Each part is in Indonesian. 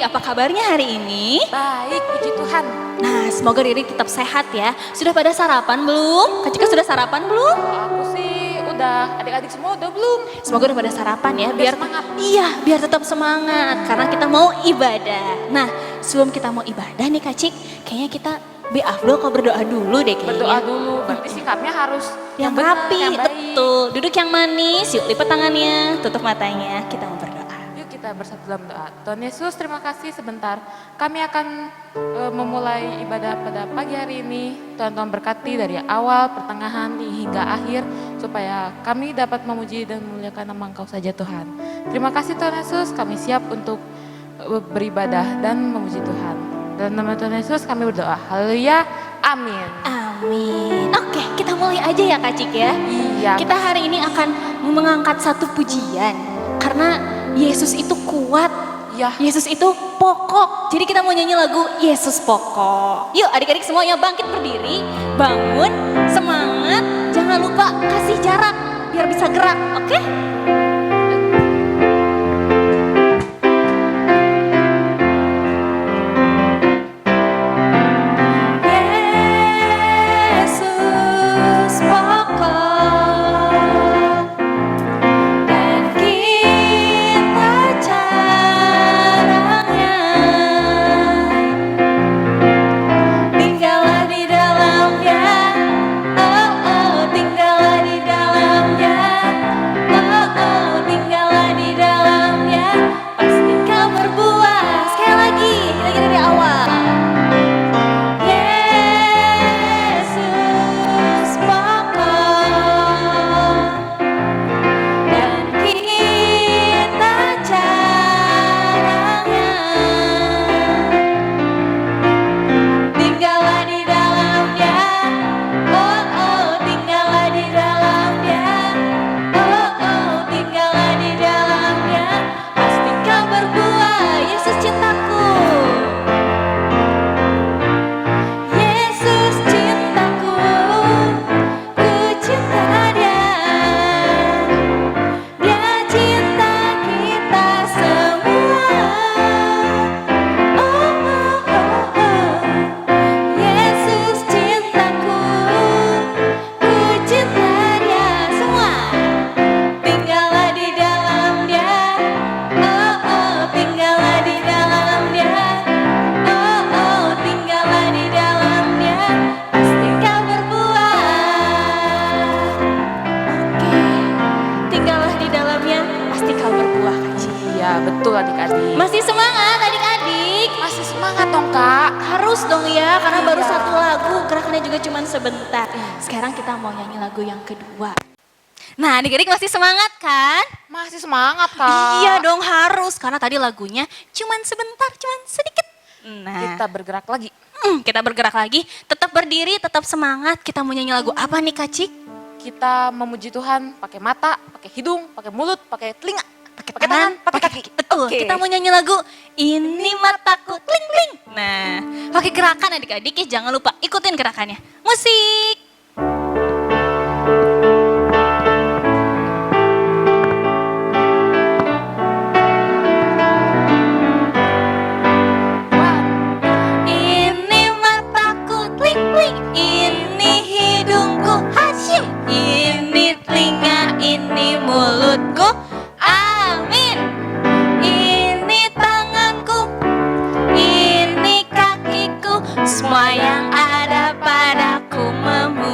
apa kabarnya hari ini? Baik, puji Tuhan. Nah, semoga Riri tetap sehat ya. Sudah pada sarapan belum? Kak Cika sudah sarapan belum? Kalau aku sih udah, adik-adik semua udah belum? Semoga udah pada sarapan ya, Biar semangat. Iya, biar tetap semangat karena kita mau ibadah. Nah, sebelum kita mau ibadah nih Kak Cik, kayaknya kita Afdol kalau berdoa dulu deh kayaknya. Berdoa dulu, berarti sikapnya harus Yang benar, rapi, yang baik. betul. Duduk yang manis, yuk lipat tangannya, tutup matanya, kita mau berdoa. Yuk kita bersatu dalam doa. Tuhan Yesus, terima kasih sebentar. Kami akan memulai ibadah pada pagi hari ini. Tuhan berkati dari awal, pertengahan hingga akhir, supaya kami dapat memuji dan memuliakan nama Engkau saja Tuhan. Terima kasih Tuhan Yesus, kami siap untuk beribadah dan memuji Tuhan. Dalam nama Tuhan Yesus kami berdoa. Haleluya. Amin. Amin. Oke, kita mulai aja ya Kak Cik ya. Iya. Kita hari ini akan mengangkat satu pujian. Karena Yesus itu kuat. Ya. Yesus itu pokok. Jadi kita mau nyanyi lagu Yesus pokok. Yuk adik-adik semuanya bangkit berdiri. Bangun, semangat. Jangan lupa kasih jarak biar bisa gerak. Oke? Betul adik-adik. Masih semangat adik-adik? Masih semangat dong Kak. Harus dong ya, karena baru Iya. satu lagu, gerakannya juga cuma sebentar. Sekarang kita mau nyanyi lagu yang kedua. Nah adik-adik masih semangat kan? Masih semangat Kak. Iya dong harus, karena tadi lagunya cuma sebentar, cuma sedikit. Nah Kita bergerak lagi. kita bergerak lagi, tetap berdiri, tetap semangat. Kita mau nyanyi lagu apa nih Kak Cik? Kita memuji Tuhan pakai mata, pakai hidung, pakai mulut, pakai telinga. Pakai tangan, pakai kaki. Betul, Oke. kita mau nyanyi lagu Ini Mataku Tling Tling. Nah, pakai gerakan adik-adik ya, jangan lupa ikutin gerakannya. Musik. Ini mataku tling tling, ini hidungku hasyim, ini telinga, ini mulutku. Amin. Ini tanganku, ini kakiku, semua yang ada padaku memuji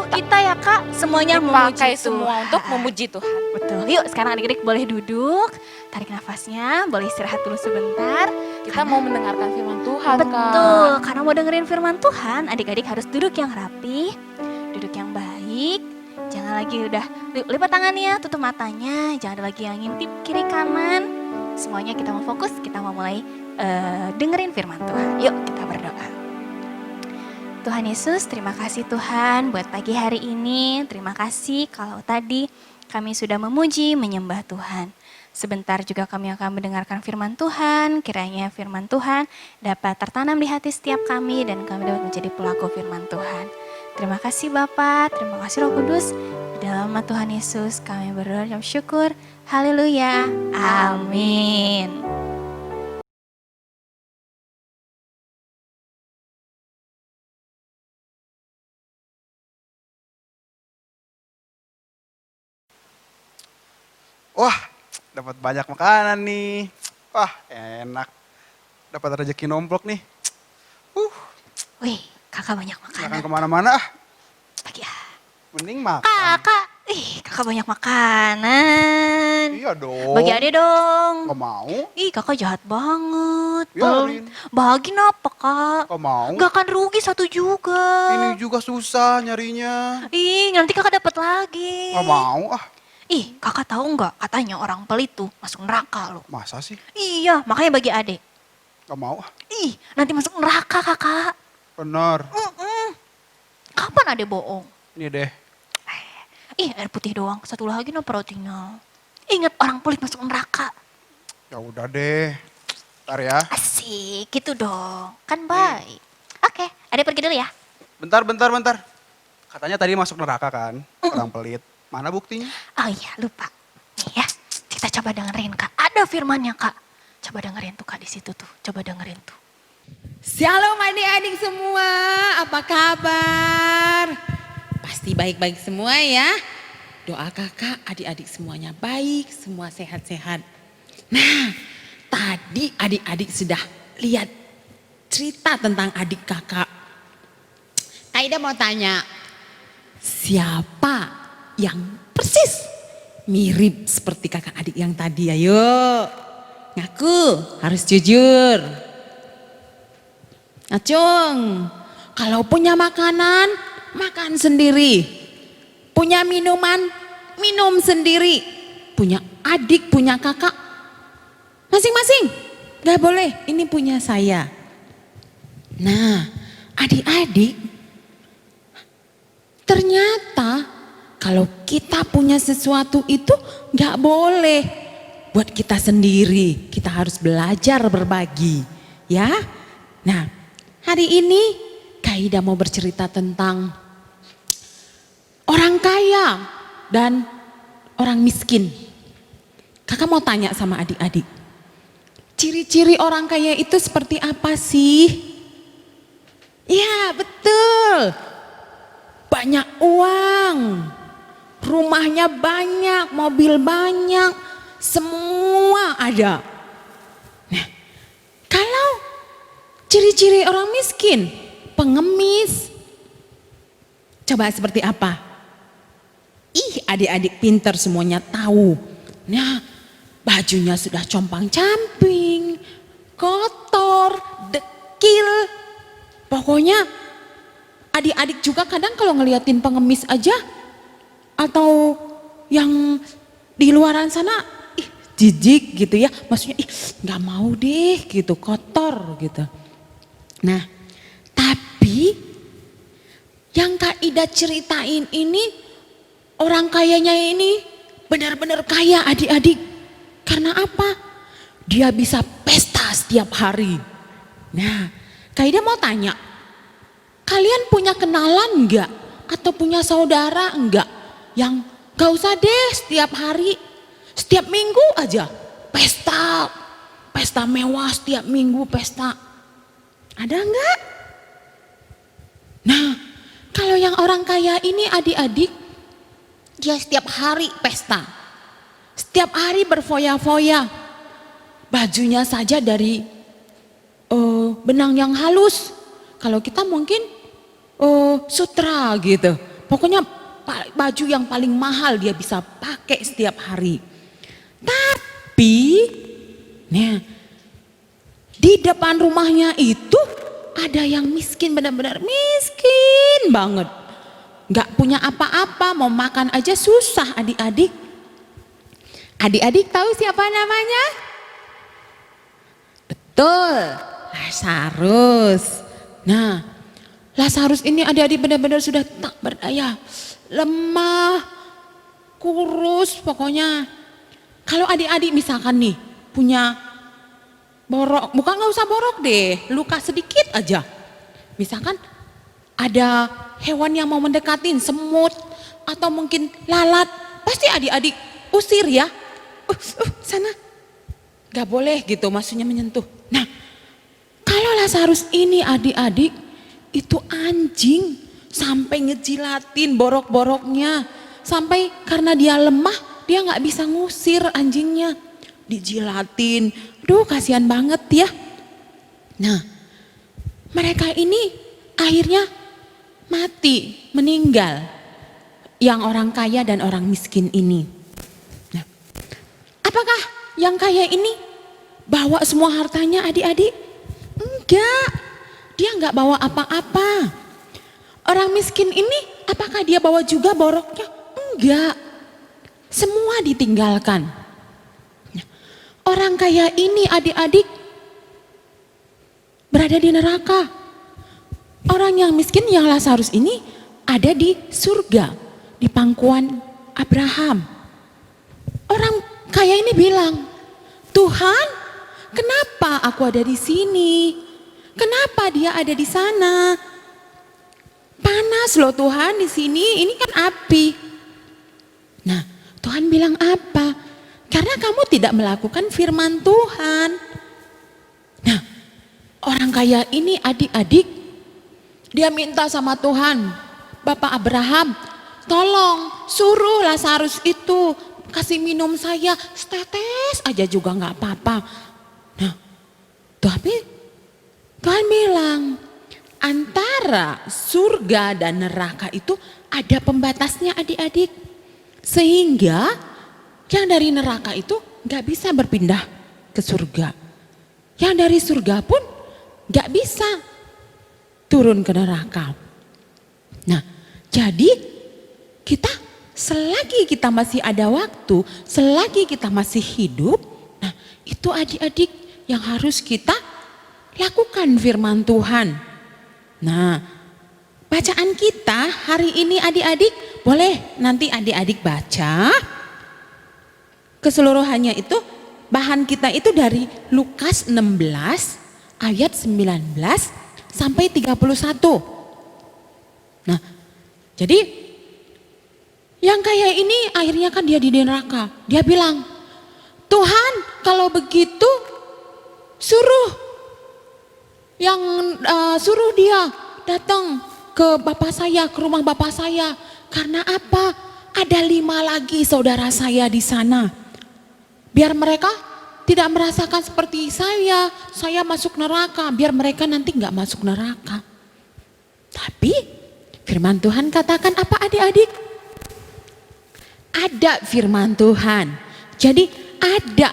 yuk kita ya Kak semuanya dipakai memuji semua Tuhan. untuk memuji Tuhan. Betul, yuk sekarang adik-adik boleh duduk, tarik nafasnya, boleh istirahat dulu sebentar. Kita mau mendengarkan firman Tuhan, Betul, Kak. karena mau dengerin firman Tuhan, adik-adik harus duduk yang rapi, duduk yang baik. Jangan lagi udah lipat tangannya, tutup matanya, jangan ada lagi yang ngintip kiri kanan. Semuanya kita mau fokus, kita mau mulai dengerin firman Tuhan. Yuk kita berdoa. Tuhan Yesus, terima kasih Tuhan buat pagi hari ini. Terima kasih kalau tadi kami sudah memuji, menyembah Tuhan. Sebentar juga kami akan mendengarkan firman Tuhan. Kiranya firman Tuhan dapat tertanam di hati setiap kami dan kami dapat menjadi pelaku firman Tuhan. Terima kasih Bapa, terima kasih Roh Kudus. Di dalam nama Tuhan Yesus kami berdoa dan syukur. Haleluya. Amin. Wah, dapat banyak makanan nih. Wah, enak. Dapat rezeki nomplok nih. Wih, kakak banyak Makan makanan. kemana-mana ah. Bagi ya. Mending makan. Kakak, kakak banyak makanan. Iya dong. Bagi ade dong. Gak mau? Ih, kakak jahat banget. Biarin. Bagi apa kak? Gak mau? Gak akan rugi satu juga. Ini juga susah nyarinya. Ih, nanti kakak dapat lagi. Gak mau ah. Ih, kakak tahu nggak? Katanya orang pelit tuh masuk neraka loh. Masa sih? Iya, makanya bagi adek. Gak mau ah. Ih, nanti masuk neraka kakak. Bener. Kapan adek bohong? Ini deh. Ih, air putih doang. Satu lagi no proteinnya. Ingat orang pelit masuk neraka. Ya udah deh. Ntar ya. Asik, gitu dong. Kan baik. Oke, adek pergi dulu ya. Bentar. Katanya tadi masuk neraka kan? Orang pelit. Mana buktinya? Oh iya, lupa. Nih ya, kita coba dengerin Kak. Ada firmannya Kak. Coba dengerin tuh Kak di situ tuh. Coba dengerin tuh. Shalom adik-adik semua, apa kabar? Pasti baik-baik semua ya. Doa kakak adik-adik semuanya baik, semua sehat-sehat. Nah, tadi adik-adik sudah lihat cerita tentang adik kakak. Kaida mau tanya, siapa yang persis mirip seperti kakak adik yang tadi? Ayo, ngaku, harus jujur. Acung, kalau punya makanan, makan sendiri. Punya minuman, minum sendiri. Punya adik, punya kakak, masing-masing. Gak boleh, ini punya saya. Nah, adik-adik, ternyata kalau kita punya sesuatu itu gak boleh buat kita sendiri. Kita harus belajar berbagi, ya. Nah, hari ini Kaida mau bercerita tentang orang kaya dan orang miskin. Kakak mau tanya sama adik-adik, ciri-ciri orang kaya itu seperti apa sih? Ya betul, banyak uang, rumahnya banyak, mobil banyak, semua ada. Nah, kalau ciri-ciri orang miskin, pengemis, coba seperti apa? Ih, adik-adik pinter semuanya tahu. Nah, bajunya sudah compang-camping, kotor, dekil. Pokoknya adik-adik juga kadang kalau ngeliatin pengemis aja atau yang di luaran sana, ih jijik gitu ya. Maksudnya ih gak mau deh gitu, kotor gitu. Nah, tapi yang Kak Ida ceritain ini, orang kayanya ini benar-benar kaya adik-adik. Karena apa? Dia bisa pesta setiap hari. Nah, Kak Ida mau tanya, kalian punya kenalan enggak? Atau punya saudara enggak? Yang gak usah deh setiap hari, setiap minggu aja pesta. Pesta mewah setiap minggu pesta. Ada enggak? Nah, kalau yang orang kaya ini adik-adik, dia setiap hari pesta. Setiap hari berfoya-foya. Bajunya saja dari benang yang halus. Kalau kita mungkin sutra gitu. Pokoknya baju yang paling mahal dia bisa pakai setiap hari. Tapi, nah, di depan rumahnya itu ada yang miskin, benar-benar miskin banget. Gak punya apa-apa, mau makan aja susah adik-adik. Adik-adik tahu siapa namanya? Betul, Lazarus. Nah, Lazarus ini adik-adik benar-benar sudah tak berdaya. Lemah, kurus pokoknya. Kalau adik-adik misalkan nih punya borok, bukan nggak usah borok deh, luka sedikit aja. Misalkan ada hewan yang mau mendekatin, semut atau mungkin lalat, pasti adik-adik usir ya. Sana, nggak boleh gitu, maksudnya menyentuh. Nah, kalau Lazarus ini adik-adik itu anjing sampai ngejilatin borok-boroknya, sampai karena dia lemah dia nggak bisa ngusir anjingnya, dijilatin. Duh, kasihan banget ya. Nah, mereka ini akhirnya mati, meninggal. Yang orang kaya dan orang miskin ini. Nah, apakah yang kaya ini bawa semua hartanya adik-adik? Enggak, dia enggak bawa apa-apa. Orang miskin ini apakah dia bawa juga boroknya? Enggak, semua ditinggalkan. Orang kaya ini adik-adik berada di neraka. Orang yang miskin yang Lazarus ini ada di surga, di pangkuan Abraham. Orang kaya ini bilang, Tuhan, kenapa aku ada di sini? Kenapa dia ada di sana? Panas loh Tuhan di sini, ini kan api. Nah, Tuhan bilang apa? Karena kamu tidak melakukan firman Tuhan. Nah, orang kaya ini adik-adik, dia minta sama Tuhan, Bapak Abraham, tolong suruh Lazarus itu kasih minum saya setetes aja juga nggak apa-apa. Nah, tapi Tuhan bilang antara surga dan neraka itu ada pembatasnya adik-adik, sehingga yang dari neraka itu nggak bisa berpindah ke surga, yang dari surga pun nggak bisa turun ke neraka. Nah, jadi kita selagi kita masih ada waktu, selagi kita masih hidup, nah itu adik-adik yang harus kita lakukan firman Tuhan. Nah, bacaan kita hari ini adik-adik, boleh nanti adik-adik baca keseluruhannya itu, bahan kita itu dari Lukas 16 ayat 19 sampai 31. Nah, jadi yang kaya ini akhirnya kan dia di neraka. Dia bilang, Tuhan kalau begitu suruh dia datang ke bapak saya, ke rumah bapak saya. Karena apa? Ada 5 lagi saudara saya di sana. Biar mereka tidak merasakan seperti saya masuk neraka. Biar mereka nanti nggak masuk neraka. Tapi firman Tuhan katakan apa adik-adik? Ada firman Tuhan. Jadi ada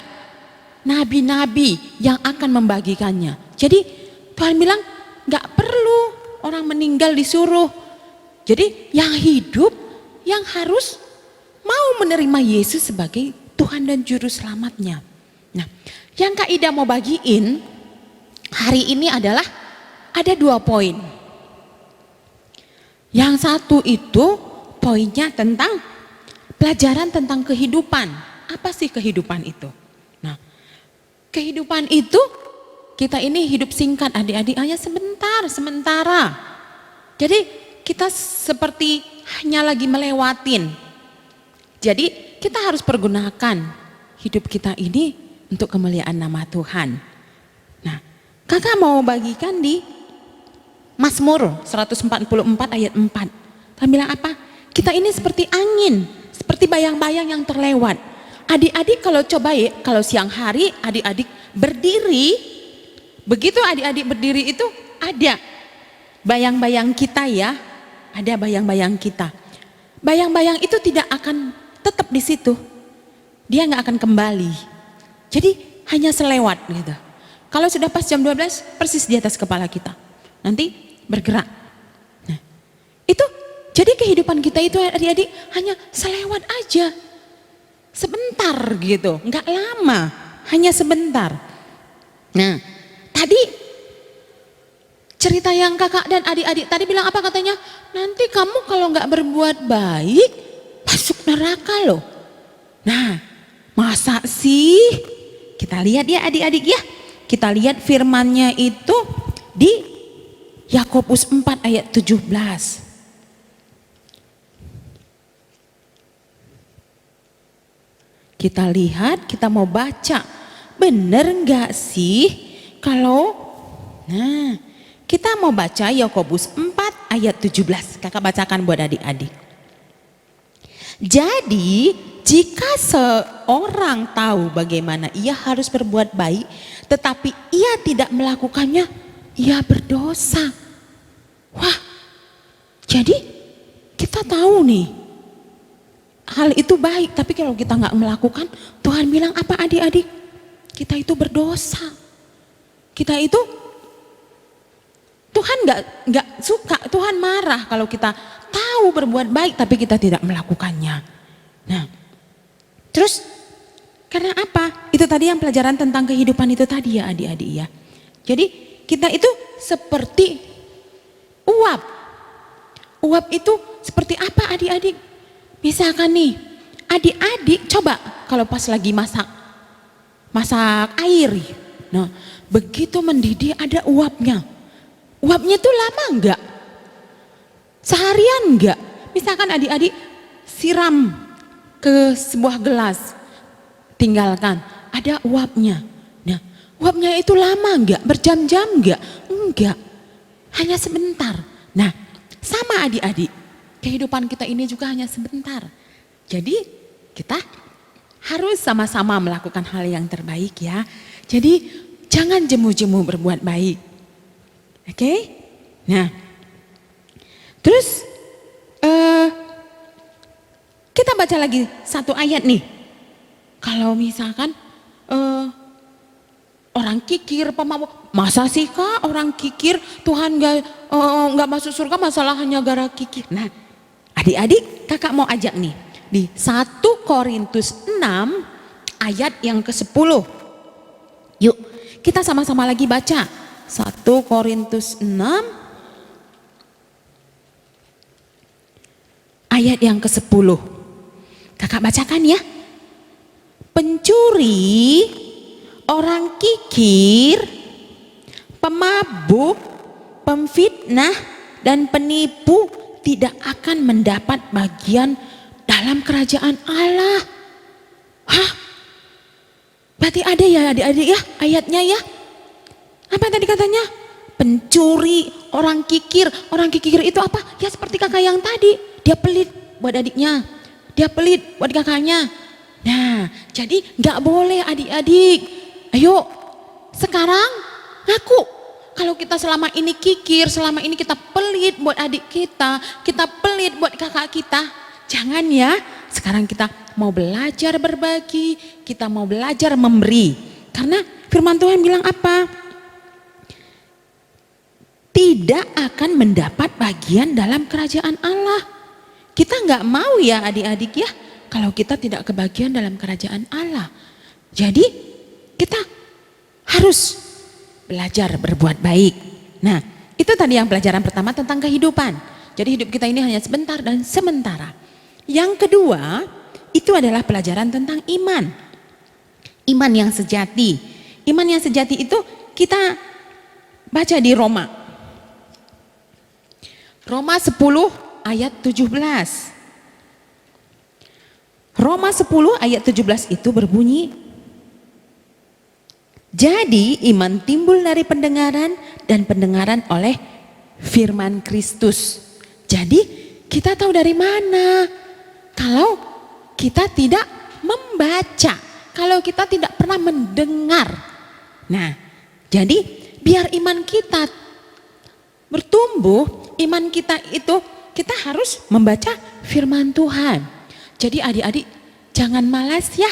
nabi-nabi yang akan membagikannya. Jadi Tuhan bilang gak perlu orang meninggal disuruh. Jadi yang hidup yang harus mau menerima Yesus sebagai Tuhan dan Juru Selamatnya. Nah, yang Kak Ida mau bagiin hari ini adalah ada 2 poin. Yang satu itu poinnya tentang pelajaran tentang kehidupan. Apa sih kehidupan itu? Nah, kehidupan itu kita ini hidup singkat adik-adik, hanya sementara. Jadi kita seperti hanya lagi melewatin. Jadi kita harus pergunakan hidup kita ini untuk kemuliaan nama Tuhan. Nah, kakak mau bagikan di Mazmur 144 ayat 4. Tuhan bilang apa? Kita ini seperti angin, seperti bayang-bayang yang terlewat. Adik-adik kalau coba ya, kalau siang hari adik-adik berdiri, begitu adik-adik berdiri itu ada bayang-bayang kita ya, ada bayang-bayang kita. bayang-bayang itu tidak akan tetap di situ. Dia nggak akan kembali. Jadi hanya selewat gitu. Kalau sudah pas jam 12 persis di atas kepala kita. Nanti bergerak. Nah, itu jadi kehidupan kita itu adik-adik hanya selewat aja. Sebentar gitu, nggak lama, hanya sebentar. Nah, tadi cerita yang kakak dan adik-adik tadi bilang apa katanya? Nanti kamu kalau nggak berbuat baik masuk neraka loh. Nah, masa sih? Kita lihat ya adik-adik ya. Kita lihat firmannya itu di Yakobus 4 ayat 17. Kita lihat, kita mau baca. Bener nggak sih kalau kita mau baca Yakobus 4 ayat 17. Kakak bacakan buat adik-adik. Jadi jika seorang tahu bagaimana ia harus berbuat baik, tetapi ia tidak melakukannya, ia berdosa. Wah, jadi kita tahu nih, hal itu baik, tapi kalau kita nggak melakukan, Tuhan bilang apa adik-adik? Kita itu berdosa. Kita itu Tuhan nggak suka, Tuhan marah kalau kita tahu berbuat baik tapi kita tidak melakukannya. Nah, terus karena apa? Itu tadi yang pelajaran tentang kehidupan itu tadi ya adik-adik ya. Jadi kita itu seperti uap. Uap itu seperti apa adik-adik? Misalkan nih, adik-adik coba kalau pas lagi masak air. Nah, begitu mendidih ada uapnya. Uapnya tuh lama enggak? Seharian enggak? Misalkan adik-adik siram ke sebuah gelas, tinggalkan, ada uapnya. Nah, uapnya itu lama enggak? Berjam-jam enggak? Enggak, hanya sebentar. Nah, sama adik-adik, kehidupan kita ini juga hanya sebentar. Jadi kita harus sama-sama melakukan hal yang terbaik ya. Jadi jangan jemu-jemu berbuat baik. Oke? Nah, terus kita baca lagi satu ayat nih. Kalau misalkan orang kikir, pemabuk, masa sih kak orang kikir Tuhan nggak masuk surga masalah hanya gara kikir. Nah, adik-adik kakak mau ajak nih di 1 Korintus 6 ayat yang ke-10. Yuk kita sama-sama lagi baca 1 Korintus 6 ayat yang ke-10. Kakak bacakan ya. Pencuri, orang kikir, pemabuk, pemfitnah dan penipu tidak akan mendapat bagian dalam kerajaan Allah. Hah? Berarti ada ya adik-adik ya ayatnya ya. Apa tadi katanya? Pencuri, orang kikir. Orang kikir itu apa? Ya seperti kakak yang tadi. Dia pelit buat adiknya. Dia pelit buat kakaknya. Nah, jadi gak boleh adik-adik. Ayo, sekarang ngaku. Kalau kita selama ini kikir, selama ini kita pelit buat adik kita pelit buat kakak kita. Jangan ya, sekarang kita mau belajar berbagi, kita mau belajar memberi. Karena firman Tuhan bilang apa? Tidak akan mendapat bagian dalam kerajaan Allah. Kita nggak mau ya adik-adik ya, kalau kita tidak kebagian dalam kerajaan Allah. Jadi kita harus belajar berbuat baik. Nah, itu tadi yang pelajaran pertama tentang kehidupan. Jadi hidup kita ini hanya sebentar dan sementara. Yang kedua, itu adalah pelajaran tentang iman. Iman yang sejati. Iman yang sejati itu kita baca di Roma 10 ayat 17. Roma 10 ayat 17 itu berbunyi, jadi iman timbul dari pendengaran dan pendengaran oleh firman Kristus. Jadi kita tahu dari mana? Kalau kita tidak membaca, kalau kita tidak pernah mendengar. Nah, jadi biar iman kita bertumbuh, iman kita itu kita harus membaca firman Tuhan. Jadi adik-adik jangan malas ya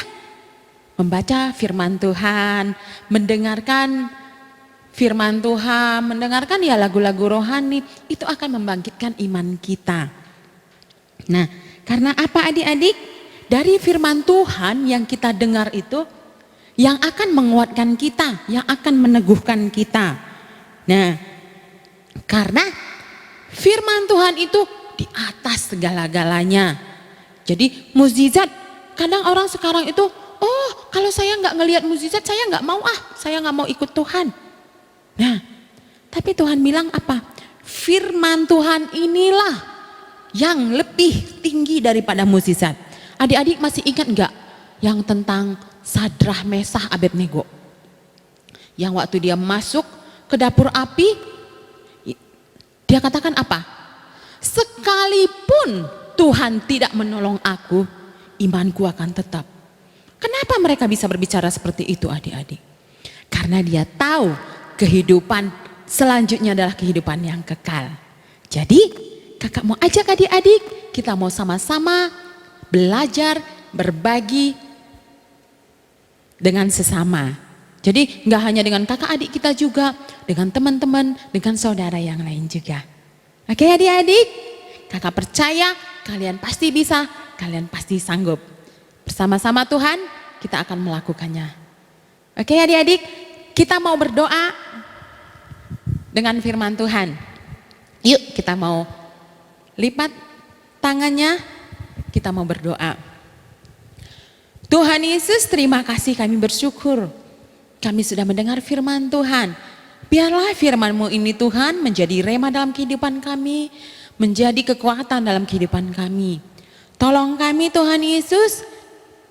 membaca firman Tuhan, mendengarkan firman Tuhan, mendengarkan ya lagu-lagu rohani, itu akan membangkitkan iman kita. Nah, karena apa adik-adik? Dari firman Tuhan yang kita dengar itu, yang akan menguatkan kita, yang akan meneguhkan kita. Nah, karena firman Tuhan itu di atas segala-galanya. Jadi mukjizat, kadang orang sekarang itu, oh kalau saya nggak ngelihat mukjizat, saya nggak mau saya nggak mau ikut Tuhan. Nah, tapi Tuhan bilang apa? Firman Tuhan inilah yang lebih tinggi daripada mukjizat. Adik-adik masih ingat nggak yang tentang Sadrah, Mesah, Abednego? Yang waktu dia masuk ke dapur api, dia katakan apa? Sekalipun Tuhan tidak menolong aku, imanku akan tetap. Kenapa mereka bisa berbicara seperti itu adik-adik? Karena dia tahu kehidupan selanjutnya adalah kehidupan yang kekal. Jadi kakak mau ajak adik-adik, kita mau sama-sama belajar, berbagi dengan sesama. Jadi nggak hanya dengan kakak adik kita juga, dengan teman-teman, dengan saudara yang lain juga. Oke adik-adik, kakak percaya kalian pasti bisa, kalian pasti sanggup. Bersama-sama Tuhan kita akan melakukannya. Oke adik-adik, kita mau berdoa dengan firman Tuhan. Yuk kita mau lipat tangannya, kita mau berdoa. Tuhan Yesus, terima kasih, kami bersyukur. Kami sudah mendengar firman Tuhan. Biarlah firman-Mu ini Tuhan menjadi rema dalam kehidupan kami, menjadi kekuatan dalam kehidupan kami. Tolong kami Tuhan Yesus,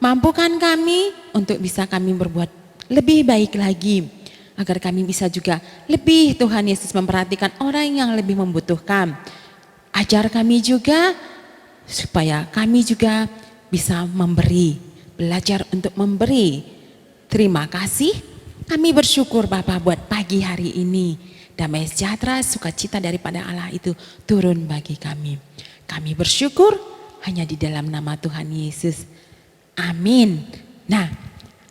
mampukan kami untuk bisa kami berbuat lebih baik lagi. Agar kami bisa juga lebih Tuhan Yesus memperhatikan orang yang lebih membutuhkan. Ajar kami juga supaya kami juga bisa memberi, belajar untuk memberi. Terima kasih, kami bersyukur Bapa buat pagi hari ini. Damai sejahtera, sukacita daripada Allah itu turun bagi kami. Kami bersyukur hanya di dalam nama Tuhan Yesus. Amin. Nah,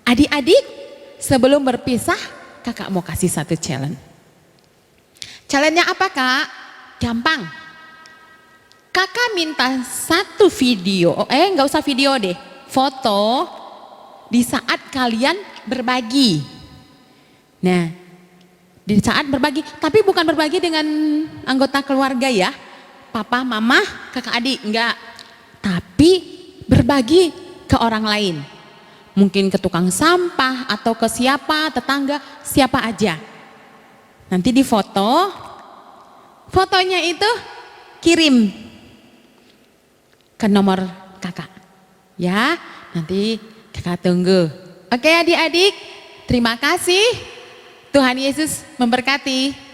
adik-adik sebelum berpisah, kakak mau kasih satu challenge. Challenge-nya apa kak? Gampang. Kakak minta satu video, nggak usah video deh, foto di saat kalian berbagi. Nah, di saat berbagi, tapi bukan berbagi dengan anggota keluarga ya, papa, mama, kakak adik, enggak. Tapi berbagi ke orang lain. Mungkin ke tukang sampah atau ke siapa, tetangga, siapa aja. Nanti di foto, fotonya itu kirim ke nomor kakak. Ya, nanti kakak tunggu. Oke adik-adik, terima kasih. Tuhan Yesus memberkati.